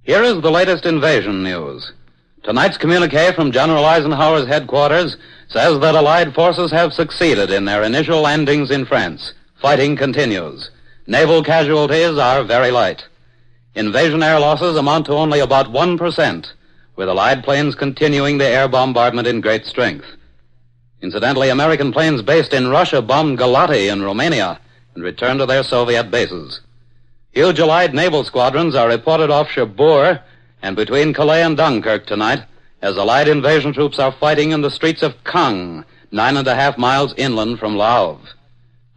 Here is the latest invasion news. Tonight's communiqué from General Eisenhower's headquarters says that Allied forces have succeeded in their initial landings in France. Fighting continues. Naval casualties are very light. Invasion air losses amount to only about 1%, with Allied planes continuing the air bombardment in great strength. Incidentally, American planes based in Russia bombed Galati in Romania and returned to their Soviet bases. Huge Allied naval squadrons are reported off Cherbourg and between Calais and Dunkirk tonight as Allied invasion troops are fighting in the streets of Caen, 9.5 miles inland from Le Havre.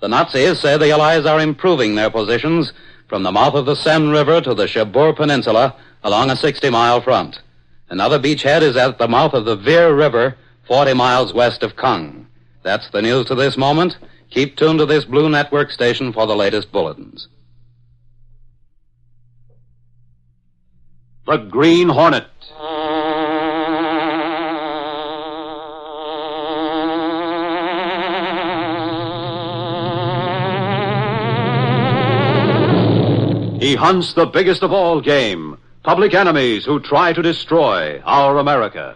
The Nazis say the Allies are improving their positions from the mouth of the Seine River to the Cherbourg Peninsula along a 60-mile front. Another beachhead is at the mouth of the Vire River, 40 miles west of Caen. That's the news to this moment. Keep tuned to this Blue Network station for the latest bulletins. The Green Hornet. He hunts the biggest of all game, public enemies who try to destroy our America.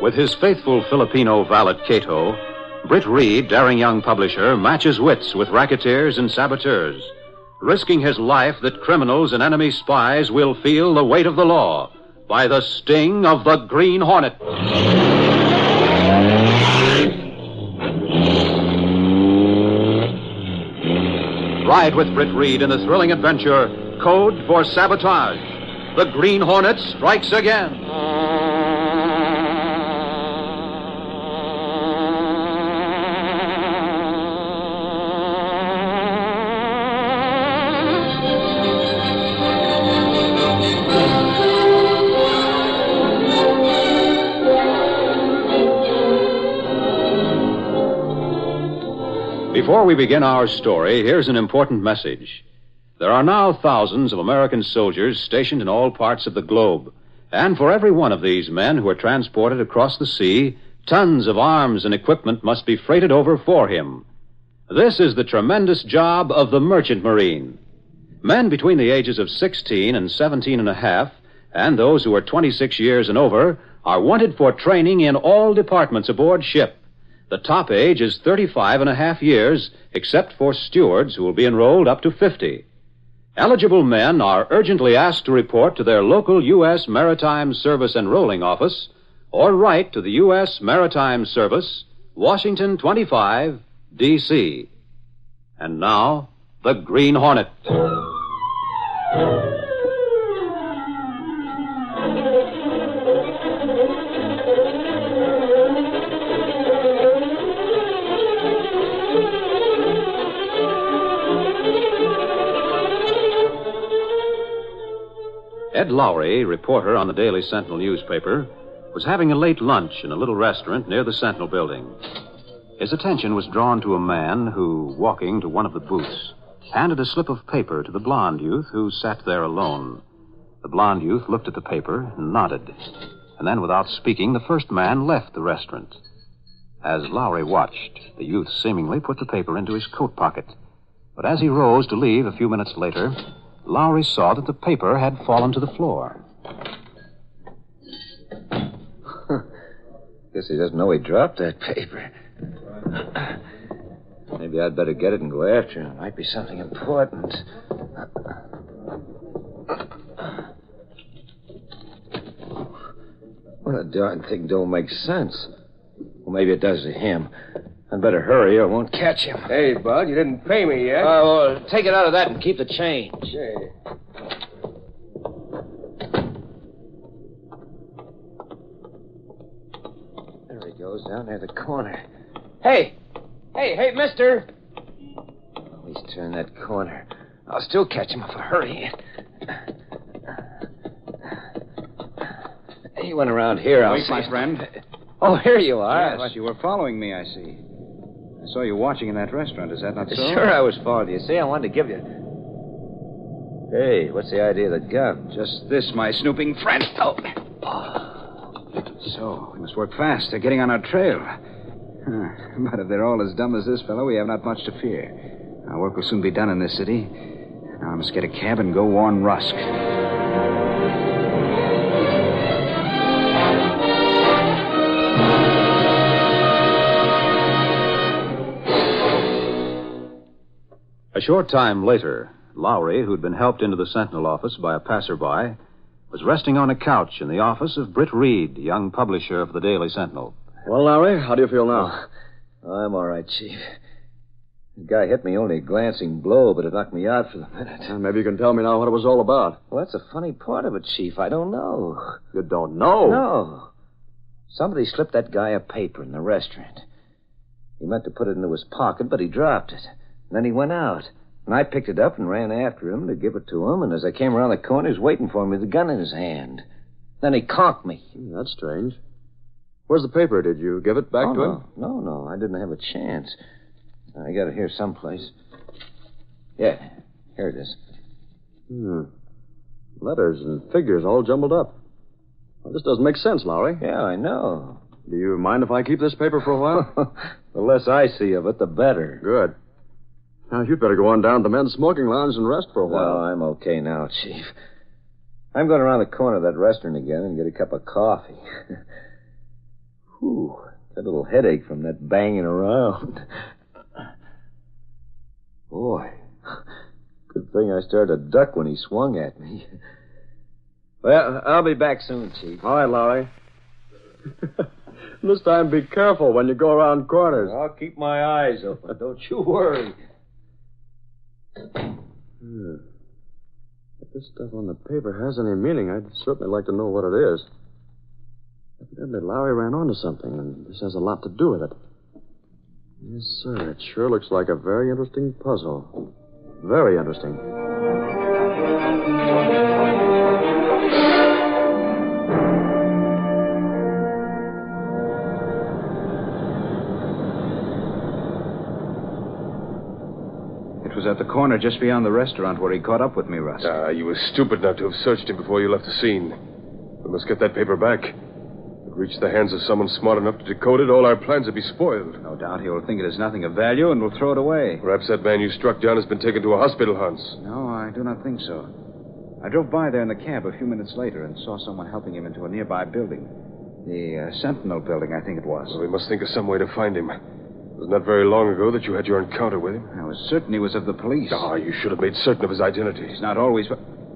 With his faithful Filipino valet, Kato, Britt Reed, daring young publisher, matches wits with racketeers and saboteurs, risking his life that criminals and enemy spies will feel the weight of the law by the sting of the Green Hornet. Ride with Britt Reed in the thrilling adventure, Code for Sabotage. The Green Hornet strikes again. Before we begin our story, here's an important message. There are now thousands of American soldiers stationed in all parts of the globe. And for every one of these men who are transported across the sea, tons of arms and equipment must be freighted over for him. This is the tremendous job of the Merchant Marine. Men between the ages of 16 and 17 and a half, and those who are 26 years and over, are wanted for training in all departments aboard ship. The top age is 35 and a half years, except for stewards who will be enrolled up to 50. Eligible men are urgently asked to report to their local U.S. Maritime Service Enrolling Office or write to the U.S. Maritime Service, Washington 25, D.C. And now, the Green Hornet. Ed Lowery, reporter on the Daily Sentinel newspaper, was having a late lunch in a little restaurant near the Sentinel building. His attention was drawn to a man who, walking to one of the booths, handed a slip of paper to the blonde youth who sat there alone. The blonde youth looked at the paper and nodded. And then, without speaking, the first man left the restaurant. As Lowery watched, the youth seemingly put the paper into his coat pocket. But as he rose to leave a few minutes later, Lowery saw that the paper had fallen to the floor. Guess he doesn't know he dropped that paper. Maybe I'd better get it and go after him. Might be something important. Well, the darn thing don't make sense. Well, maybe it does to him. I'd better hurry or I won't catch him. Hey, Bud, you didn't pay me yet. Well, take it out of that and keep the change. Hey. There he goes, down near the corner. Hey, mister. Oh, he's turned that corner. I'll still catch him if I hurry. He went around here. Wait, my friend. Oh, here you are. Yes, you were following me, I see. I saw you watching in that restaurant. Is that not so? Sure I was following you. See, I wanted to give you... Hey, what's the idea of the gun? Just this, my snooping friend. Oh. So, we must work fast. They're getting on our trail. But if they're all as dumb as this fellow, we have not much to fear. Our work will soon be done in this city. Now I must get a cab and go warn Rusk. A short time later, Lowery, who'd been helped into the Sentinel office by a passerby, was resting on a couch in the office of Britt Reed, young publisher of the Daily Sentinel. Well, Lowery, how do you feel now? I'm all right, Chief. The guy hit me only a glancing blow, but it knocked me out for the minute. Maybe you can tell me now what it was all about. Well, that's the funny part of it, Chief. I don't know. You don't know? No. Somebody slipped that guy a paper in the restaurant. He meant to put it into his pocket, but he dropped it. And then he went out. And I picked it up and ran after him to give it to him, and as I came around the corner, he was waiting for me with the gun in his hand. Then he conked me. That's strange. Where's the paper? Did you give it back to him? No. I didn't have a chance. I got it here someplace. Yeah, here it is. Letters and figures all jumbled up. Well, this doesn't make sense, Lowery. Yeah, I know. Do you mind if I keep this paper for a while? The less I see of it, the better. Good. Now, you'd better go on down to the men's smoking lounge and rest for a while. No, I'm okay now, Chief. I'm going around the corner of that restaurant again and get a cup of coffee. Whew, got a little headache from that banging around. Boy, good thing I started to duck when he swung at me. Well, I'll be back soon, Chief. All right, Lowery. This time, be careful when you go around corners. I'll keep my eyes open. Don't you worry. If this stuff on the paper has any meaning, I'd certainly like to know what it is. Evidently, Lowery ran onto something, and this has a lot to do with it. Yes, sir. It sure looks like a very interesting puzzle. Very interesting. It was at the corner just beyond the restaurant where he caught up with me, Russ. You were stupid not to have searched him before you left the scene. We must get that paper back. If it reached the hands of someone smart enough to decode it, all our plans would be spoiled. No doubt he will think it is nothing of value and will throw it away. Perhaps that man you struck down has been taken to a hospital, Hans. No, I do not think so. I drove by there in the cab a few minutes later and saw someone helping him into a nearby building. The Sentinel building, I think it was. Well, we must think of some way to find him. It was not very long ago that you had your encounter with him. I was certain he was of the police. You should have made certain of his identity. He's not always...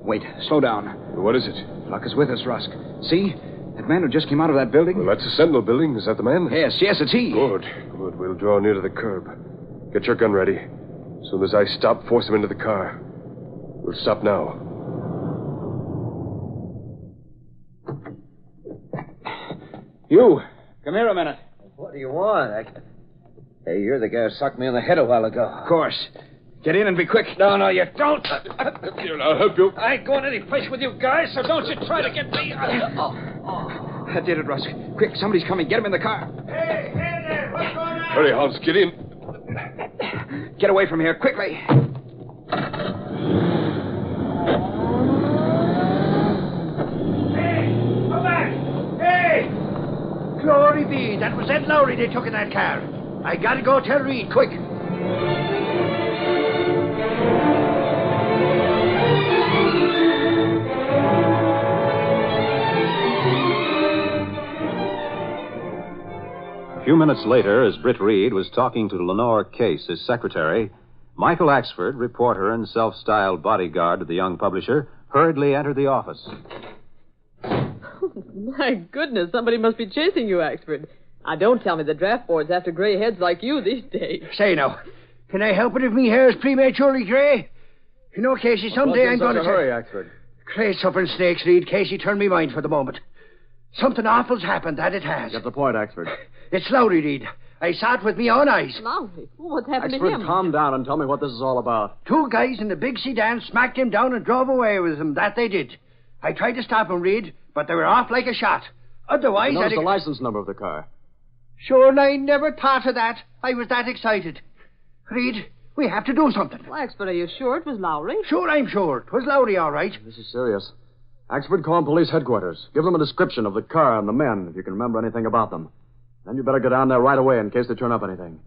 Wait, slow down. What is it? Luck is with us, Rusk. See? That man who just came out of that building? Well, that's the Sentinel building. Is that the man? Yes, it's he. Good. We'll draw near to the curb. Get your gun ready. As soon as I stop, force him into the car. We'll stop now. You, come here a minute. What do you want? Hey, you're the guy who socked me on the head a while ago. Of course. Get in and be quick. No, you don't. Here, I'll help you. I ain't going any place with you guys, so don't you try to get me. That did it, Rusk. Quick, somebody's coming. Get him in the car. Hey, there, what's going on? Hurry, Hans, get in. Get away from here, quickly. Hey, come back. Hey! Glory be, that was Ed Lowery they took in that car. I gotta go tell Reed, quick. A few minutes later, as Britt Reed was talking to Lenore Case, his secretary, Michael Axford, reporter and self-styled bodyguard to the young publisher, hurriedly entered the office. My goodness, somebody must be chasing you, Axford. Don't tell me the draft board's after gray heads like you these days. Say now, can I help it if me hair's prematurely gray? You know, Casey, someday I'm going to... hurry, Axford. Crazy suffering snakes, Reed. Casey, turn me mind for the moment. Something awful's happened, that it has. Get the point, Axford. It's Lowery, Reed. I saw it with me own eyes. Lowery? What's happened to Axford, him? calm down and tell me what this is all about. Two guys in a big sedan smacked him down and drove away with him. That they did. I tried to stop him, Reed, but they were off like a shot. Otherwise, Notice the license number of the car. Sure, I never thought of that. I was that excited. Reed, we have to do something. Well, Axford, are you sure it was Lowery? Sure, I'm sure. 'Twas Lowery, all right. This is serious. Axford, call police headquarters. Give them a description of the car and the men, if you can remember anything about them. Then you better go down there right away in case they turn up anything.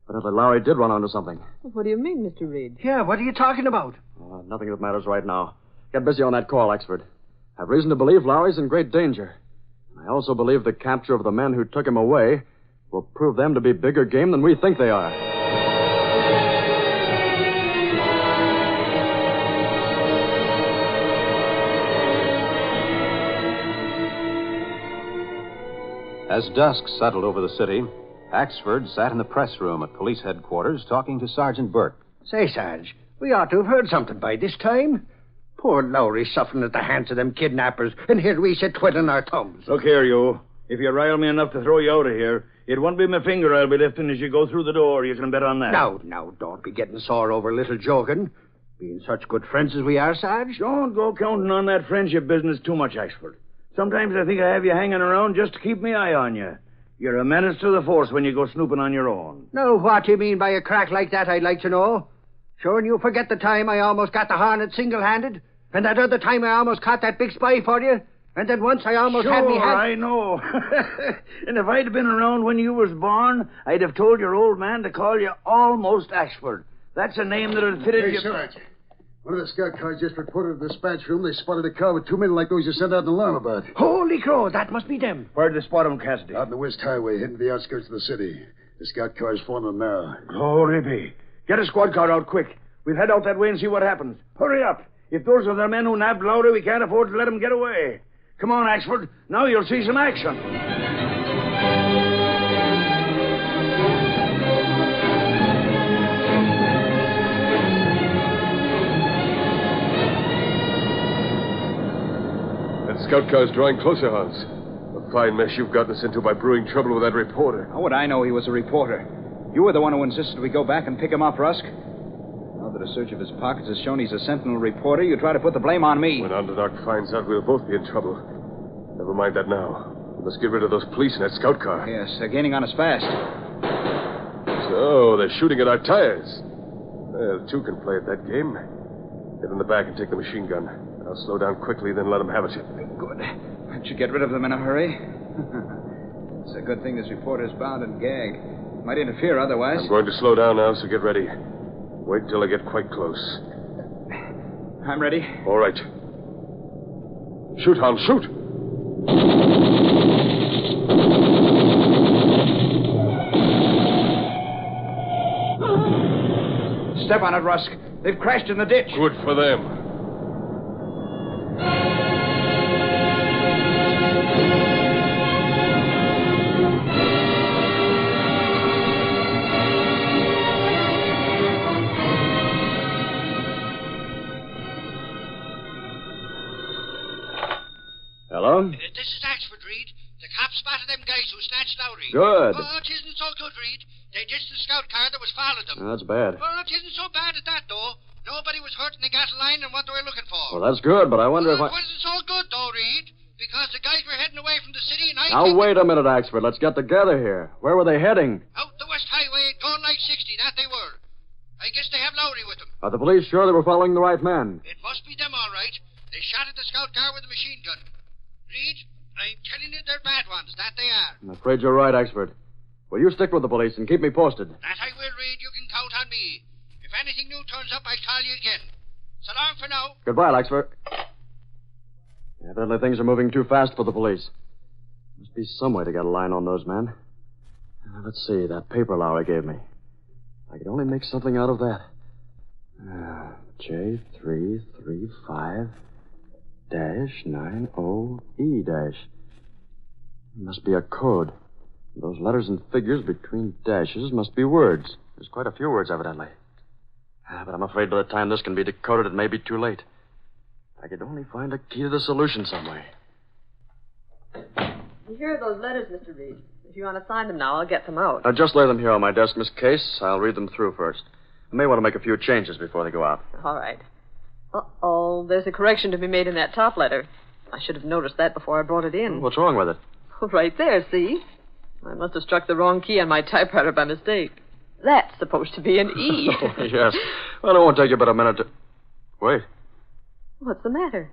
Evidently, Lowery did run onto something. What do you mean, Mr. Reed? Yeah, what are you talking about? Nothing that matters right now. Get busy on that call, Axford. I have reason to believe Lowery's in great danger. I also believe the capture of the men who took him away will prove them to be bigger game than we think they are. As dusk settled over the city, Axford sat in the press room at police headquarters talking to Sergeant Burke. Say, Sarge, we ought to have heard something by this time. Poor Lowery suffering at the hands of them kidnappers, and here we sit twiddling our thumbs. Look here, you. If you rile me enough to throw you out of here, it won't be my finger I'll be lifting as you go through the door. You can bet on that. Now, don't be getting sore over a little joking. Being such good friends as we are, Sarge. Don't go counting on that friendship business too much, Axford. Sometimes I think I have you hanging around just to keep my eye on you. You're a menace to the force when you go snooping on your own. Now, what do you mean by a crack like that, I'd like to know? Sure, and you forget the time I almost got the Hornet single-handed? And that other time I almost caught that big spy for you? And then once I almost had me hand... I know. And if I'd been around when you was born, I'd have told your old man to call you Almost Axford. That's a name that would fit in Hey, Sarge. One of the scout cars just reported to the dispatch room they spotted a car with 2 men like those you sent out an alarm about. Holy crow, that must be them. Where'd they spot him, Cassidy? Out on the West Highway, heading to the outskirts of the city. The scout car's forming them now. Glory be. Get a squad car out quick. We'll head out that way and see what happens. Hurry up. If those are the men who nabbed Lowery, we can't afford to let them get away. Come on, Axford. Now you'll see some action. That scout car's drawing closer, Hans. A fine mess you've gotten us into by brewing trouble with that reporter. How would I know he was a reporter? You were the one who insisted we go back and pick him up, Rusk. Now that a search of his pockets has shown he's a Sentinel reporter, you try to put the blame on me. When Underdog finds out, we'll both be in trouble. Never mind that now. We must get rid of those police in that scout car. Yes, they're gaining on us fast. So, they're shooting at our tires. Well, two can play at that game. Get in the back and take the machine gun. I'll slow down quickly, then let them have it. Good. Why don't you get rid of them in a hurry? It's a good thing this reporter's bound and gagged. Might interfere otherwise. I'm going to slow down now, so get ready. Wait till I get quite close. I'm ready. All right. Shoot, Hans, shoot! Step on it, Rusk. They've crashed in the ditch. Good for them. Hello? This is Axford, Reed. The cops spotted them guys who snatched Lowery. Good. Oh, it isn't so good, Reed. They ditched the scout car that was following them. That's bad. Oh, it isn't so bad at that, though. Nobody was hurt and they got a line on what they were looking for. Well, that's good, but I wonder if It I... wasn't so good, though, Reed. Because the guys were heading away from the city and I... Now, wait a minute, Axford. Let's get together here. Where were they heading? Out the West Highway, going like 60, that they were. I guess they have Lowery with them. Are the police sure they were following the right men? It must be them, all right. They shot at the scout car with a machine gun. Reed, I'm telling you they're bad ones, that they are. I'm afraid you're right, Axford. Well, you stick with the police and keep me posted. That I will, Reed. You can count on me. If anything new turns up, I'll call you again. So long for now. Goodbye, Axford. Evidently things are moving too fast for the police. Must be some way to get a line on those men. Let's see, that paper Lowery gave me. I could only make something out of that. J335-90E-. Must be a code. Those letters and figures between dashes must be words. There's quite a few words, evidently. But I'm afraid by the time this can be decoded, it may be too late. I could only find a key to the solution some way. Here are those letters, Mr. Reed. If you want to sign them now, I'll get them out. Just lay them here on my desk, Miss Case. I'll read them through first. I may want to make a few changes before they go out. All right. Uh-oh, there's a correction to be made in that top letter. I should have noticed that before I brought it in. What's wrong with it? Right there, see? I must have struck the wrong key on my typewriter by mistake. That's supposed to be an E. Oh, yes. Well, it won't take you but a minute to... Wait. What's the matter?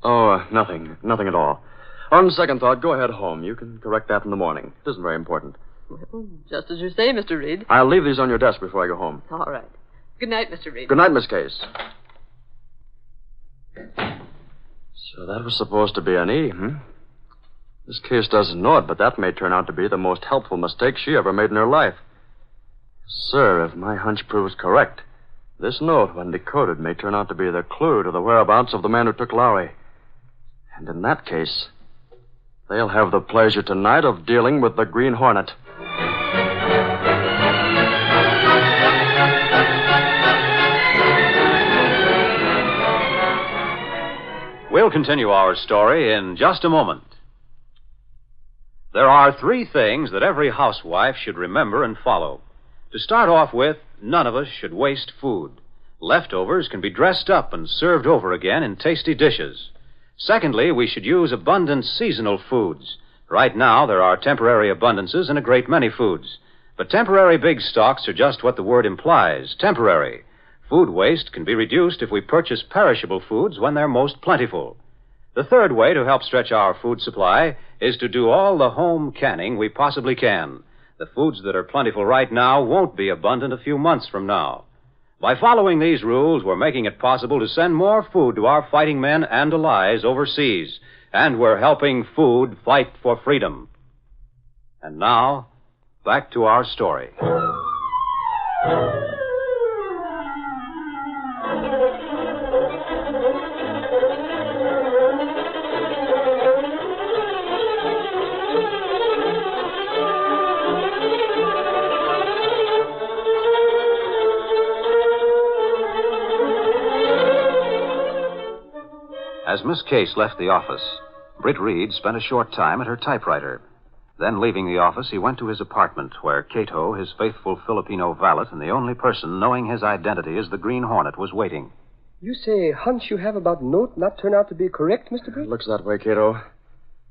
Oh, nothing. Nothing at all. On second thought, go ahead home. You can correct that in the morning. It isn't very important. Well, just as you say, Mr. Reed. I'll leave these on your desk before I go home. All right. Good night, Mr. Reed. Good night, Miss Case. So that was supposed to be an E, Miss Case doesn't know it, but that may turn out to be the most helpful mistake she ever made in her life. Sir, if my hunch proves correct, this note, when decoded, may turn out to be the clue to the whereabouts of the man who took Lowery. And in that case, they'll have the pleasure tonight of dealing with the Green Hornet. We'll continue our story in just a moment. There are 3 things that every housewife should remember and follow. To start off with, none of us should waste food. Leftovers can be dressed up and served over again in tasty dishes. Secondly, we should use abundant seasonal foods. Right now, there are temporary abundances in a great many foods. But temporary big stocks are just what the word implies, temporary. Food waste can be reduced if we purchase perishable foods when they're most plentiful. The third way to help stretch our food supply is to do all the home canning we possibly can. The foods that are plentiful right now won't be abundant a few months from now. By following these rules, we're making it possible to send more food to our fighting men and allies overseas. And we're helping food fight for freedom. And now, back to our story. As Miss Case left the office, Britt Reed spent a short time at her typewriter. Then, leaving the office, he went to his apartment, where Kato, his faithful Filipino valet, and the only person knowing his identity as the Green Hornet, was waiting. You say hunch you have about note not turn out to be correct, Mr. Britt? It looks that way, Kato.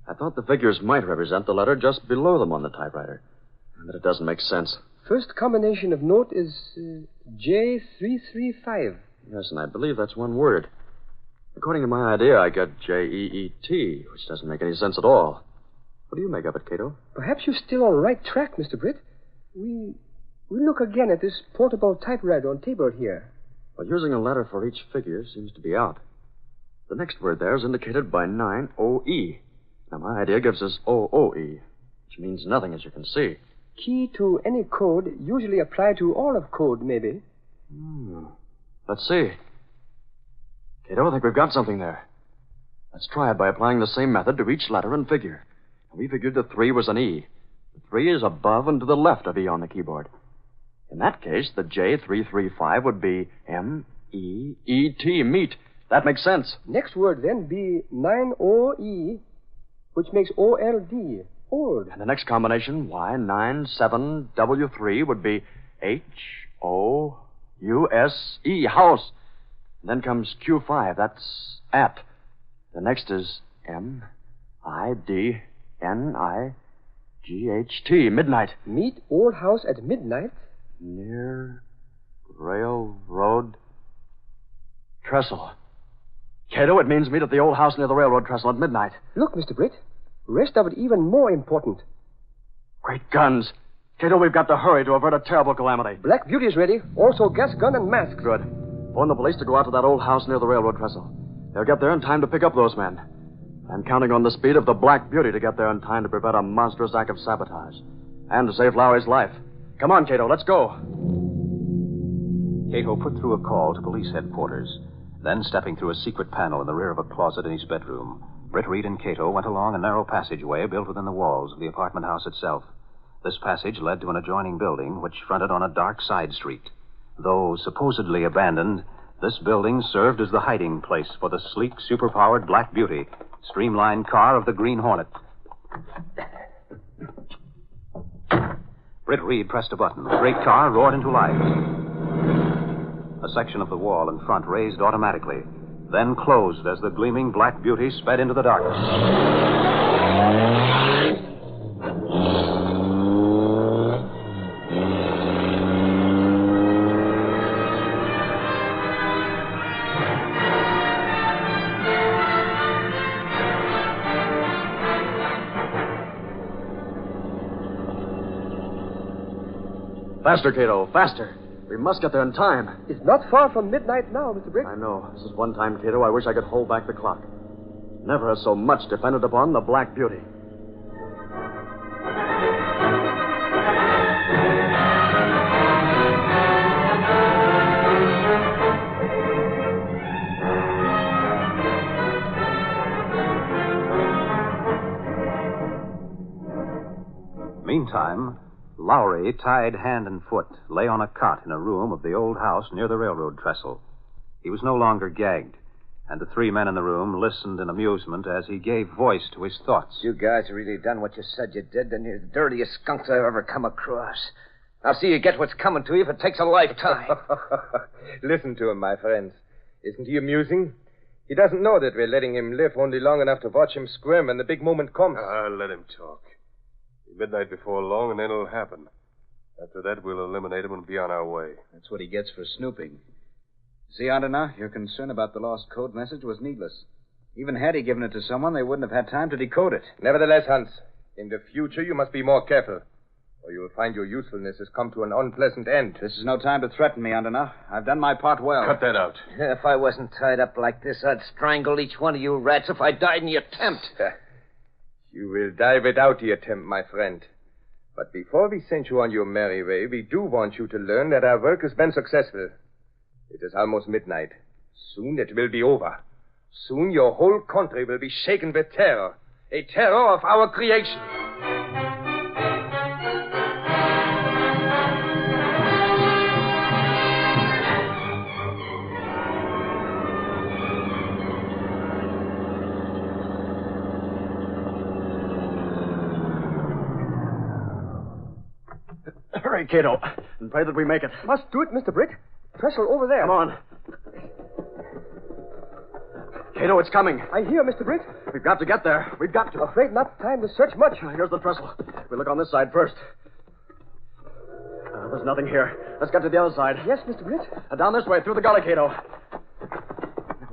I thought the figures might represent the letter just below them on the typewriter. But it doesn't make sense. First combination of note is J335. Yes, and I believe that's one word. According to my idea, I get J-E-E-T, which doesn't make any sense at all. What do you make of it, Kato? Perhaps you're still on the right track, Mr. Britt. We look again at this portable typewriter on table here. Well, using a letter for each figure seems to be out. The next word there is indicated by 9-O-E. Now, my idea gives us O-O-E, which means nothing, as you can see. Key to any code usually apply to all of code, maybe. Let's see. Kato, I think we've got something there. Let's try it by applying the same method to each letter and figure. We figured the 3 was an E. The 3 is above and to the left of E on the keyboard. In that case, the J335 would be M-E-E-T, meet. That makes sense. Next word, then, be 9-O-E, which makes O-L-D, old. And the next combination, Y97W3, would be H-O-U-S-E, house. And then comes Q5, that's at. The next is M-I-D-N-I-G-H-T, midnight. Meet old house at midnight? Near railroad trestle. Kato, it means meet at the old house near the railroad trestle at midnight. Look, Mr. Britt. Rest of it even more important. Great guns. Kato, we've got to hurry to avert a terrible calamity. Black Beauty is ready. Also gas gun and mask. Good. Phone the police to go out to that old house near the railroad trestle. They'll get there in time to pick up those men. I'm counting on the speed of the Black Beauty to get there in time to prevent a monstrous act of sabotage. And to save Lowery's life. Come on, Kato, let's go. Kato put through a call to police headquarters. Then, stepping through a secret panel in the rear of a closet in his bedroom, Britt Reed and Kato went along a narrow passageway built within the walls of the apartment house itself. This passage led to an adjoining building which fronted on a dark side street. Though supposedly abandoned, this building served as the hiding place for the sleek, superpowered Black Beauty, streamlined car of the Green Hornet. Britt Reed pressed a button. The great car roared into life. A section of the wall in front raised automatically, then closed as the gleaming Black Beauty sped into the darkness. Faster, Kato, faster. We must get there in time. It's not far from midnight now, Mr. Britt. I know. This is one time, Kato, I wish I could hold back the clock. Never has so much depended upon the Black Beauty. Meantime, Lowery, tied hand and foot, lay on a cot in a room of the old house near the railroad trestle. He was no longer gagged, and the three men in the room listened in amusement as he gave voice to his thoughts. You guys have really done what you said you did, and you're the dirtiest skunks I've ever come across. I'll see you get what's coming to you if it takes a lifetime. Listen to him, my friends. Isn't he amusing? He doesn't know that we're letting him live only long enough to watch him squirm when the big moment comes. Let him talk. Midnight before long, and then it'll happen. After that, we'll eliminate him and be on our way. That's what he gets for snooping. See, Andana, your concern about the lost code message was needless. Even had he given it to someone, they wouldn't have had time to decode it. Nevertheless, Hans, in the future, you must be more careful, or you'll find your usefulness has come to an unpleasant end. This is no time to threaten me, Andana. I've done my part well. Cut that out. If I wasn't tied up like this, I'd strangle each one of you rats if I died in the attempt. You will die without the attempt, my friend. But before we send you on your merry way, we do want you to learn that our work has been successful. It is almost midnight. Soon it will be over. Soon your whole country will be shaken with terror. A terror of our creation. Hurry, Kato, and pray that we make it. Must do it, Mr. Britt. Trestle over there. Come on. Kato, it's coming. I hear, Mr. Britt. We've got to get there. We've got to. Afraid not time to search much. Here's the trestle. We look on this side first. There's nothing here. Let's get to the other side. Yes, Mr. Britt. Down this way, through the gully, Kato.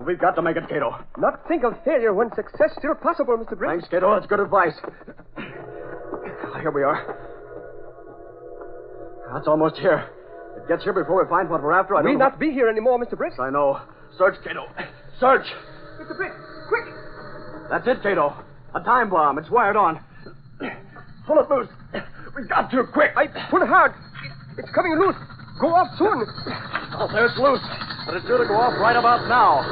We've got to make it, Kato. Not think of failure when success still possible, Mr. Britt. Thanks, Kato. That's good advice. Here we are. That's almost here. It gets here before we find what we're after. We'll not be here anymore, Mr. Britt. I know. Search, Kato. Search. Mr. Britt, quick. That's it, Kato. A time bomb. It's wired on. Pull it loose. We've got to, quick. Pull hard. It's coming loose. Go off soon. I'll say it's loose, but it's due to go off right about now.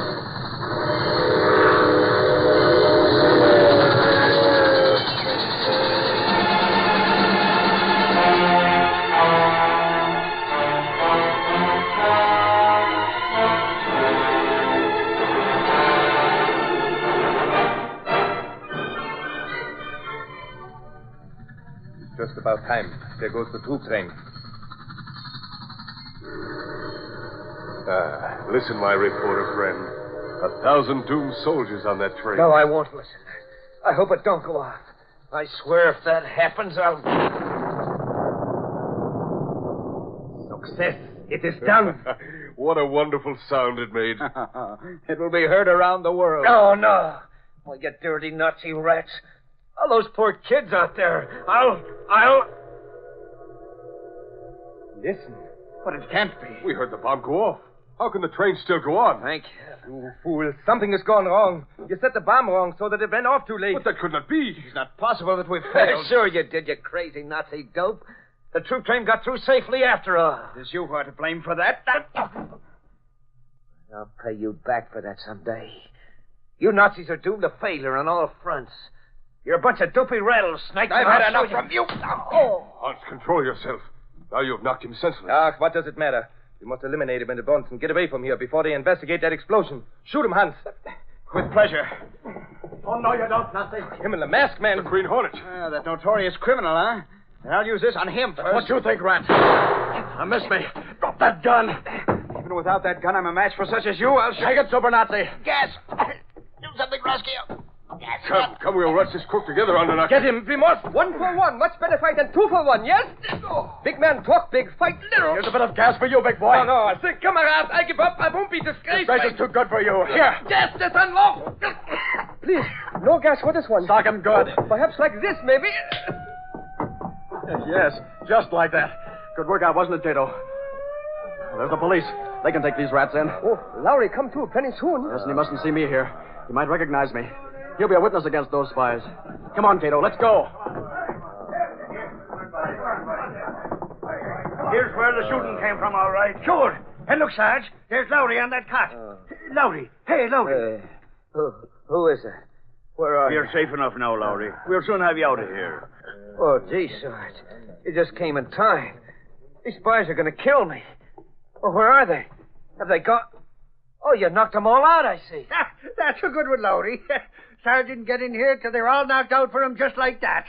Just about time. There goes the troop train. Listen, my reporter friend. 1,000 doomed soldiers on that train. No, I won't listen. I hope it don't go off. I swear if that happens, I'll... Success. It is done. What a wonderful sound it made. It will be heard around the world. Oh, no. Oh, you dirty Nazi rats. All those poor kids out there. I'll... Listen. But it can't be. We heard the bomb go off. How can the train still go on? Thank you. You fool. Something has gone wrong. You set the bomb wrong so that it went off too late. But that could not be. It's not possible that we failed. Sure you did, you crazy Nazi dope. The troop train got through safely after all. It is you who are to blame for that. I'll pay you back for that someday. You Nazis are doomed to failure on all fronts. You're a bunch of dopey rattlesnakes. I've had enough from you. Oh. Hans, control yourself. Now you've knocked him senseless. Ah, what does it matter? We must eliminate him in advance and get away from here before they investigate that explosion. Shoot him, Hans. With pleasure. Oh, no, you don't, Nazi. Him and the masked man. The Green Hornet. That notorious criminal, huh? I'll use this on him first. What you think, Rat? Now, miss me. Drop that gun. Even without that gun, I'm a match for such as you. I'll Take it, Super Nazi. Gas! Do something, Roscoe. Come, we'll rush this crook together under the... Get him, we must. 1 for 1. Much better fight than 2 for 1, yes? Big man talk big, fight little. Here's a bit of gas for you, big boy. No, I say, comrades, I give up. I won't be disgraced. This place is too good for you. Here. Gas this unlawful. Please, no gas for this one. Stock him good. Perhaps like this, maybe. Yes, just like that. Good workout, wasn't it, Kato? There's the police. They can take these rats in. Oh, Lowery, come to plenty soon. Yes, and he mustn't see me here. He might recognize me. He'll be a witness against those spies. Come on, Kato, let's go. Here's where the shooting came from, all right. Sure. And look, Sarge, there's Lowery on that cot. Lowery. Hey, Lowery. Who is it? Where are you? You're safe enough now, Lowery. We'll soon have you out of here. Oh, gee, Sarge. You just came in time. These spies are going to kill me. Oh, where are they? Have they got... Oh, you knocked them all out, I see. That's a good one, Lowery. Sarge didn't get in here till they were all knocked out for him just like that.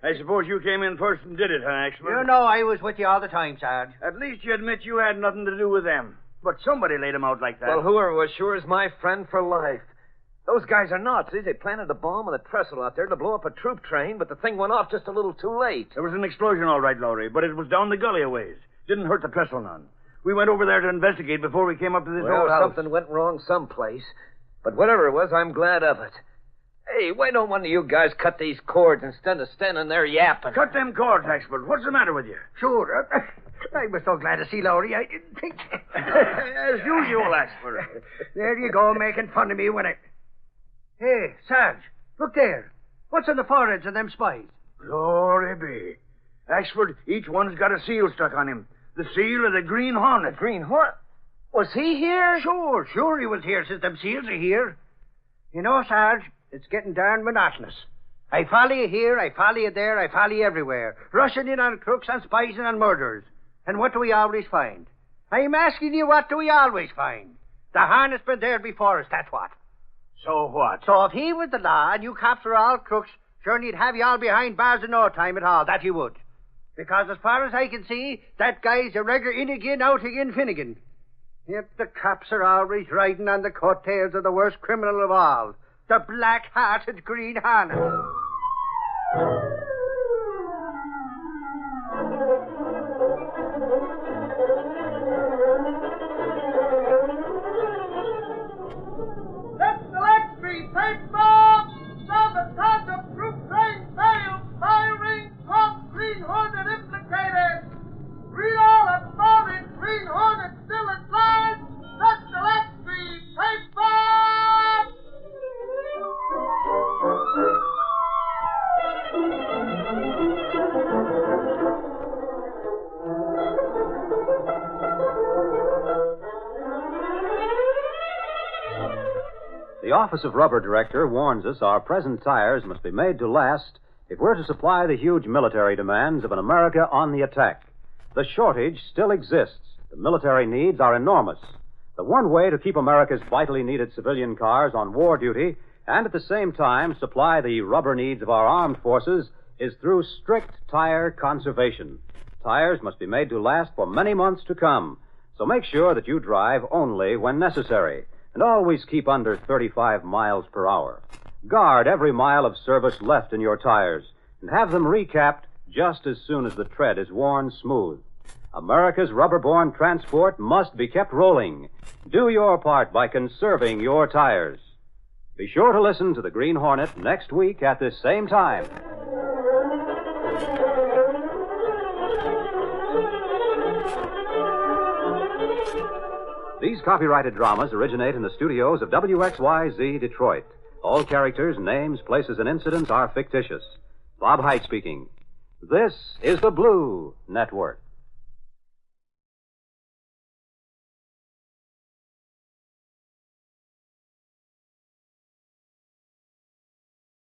I suppose you came in first and did it, huh, Axel? You know I was with you all the time, Sarge. At least you admit you had nothing to do with them. But somebody laid them out like that. Well, whoever was sure is my friend for life. Those guys are nuts. See, they planted a bomb on the trestle out there to blow up a troop train, but the thing went off just a little too late. There was an explosion, all right, Lowery, but it was down the gully a ways. Didn't hurt the trestle none. We went over there to investigate before we came up to this old house. Something went wrong someplace. But whatever it was, I'm glad of it. Hey, why don't one of you guys cut these cords instead of standing there yapping? Cut them cords, Axford. What's the matter with you? Sure. I was so glad to see Lowery, I didn't think... As usual, Axford. There you go, making fun of me when I... Hey, Sarge, look there. What's on the foreheads of them spies? Glory be. Axford, each one's got a seal stuck on him. The seal of the Green Hornet. The Green Hornet? Was he here? Sure he was here since them seals are here. You know, Sarge, it's getting darn monotonous. I follow you here, I follow you there, I follow you everywhere. Rushing in on crooks and spies and on murderers. And what do we always find? I'm asking you, what do we always find? The Hornet's been there before us, that's what. So what? So if he was the law and you cops were all crooks, sure he'd have you all behind bars in no time at all, that he would. Because as far as I can see, that guy's a regular in again, out again Finnegan. Yet the cops are always riding on the coattails of the worst criminal of all, the black-hearted Green Hornet. Let the legs be paper! Sabotage of troop train failed! Firing! 12 Green Hornet implicated! Read all about it! Green Hornet still inside! Let the legs be paper! The Office of Rubber Director warns us our present tires must be made to last if we're to supply the huge military demands of an America on the attack. The shortage still exists. The military needs are enormous. The one way to keep America's vitally needed civilian cars on war duty and at the same time supply the rubber needs of our armed forces is through strict tire conservation. Tires must be made to last for many months to come, so make sure that you drive only when necessary. And always keep under 35 miles per hour. Guard every mile of service left in your tires and have them recapped just as soon as the tread is worn smooth. America's rubber-borne transport must be kept rolling. Do your part by conserving your tires. Be sure to listen to the Green Hornet next week at this same time. These copyrighted dramas originate in the studios of WXYZ Detroit. All characters, names, places, and incidents are fictitious. Bob Height speaking. This is the Blue Network.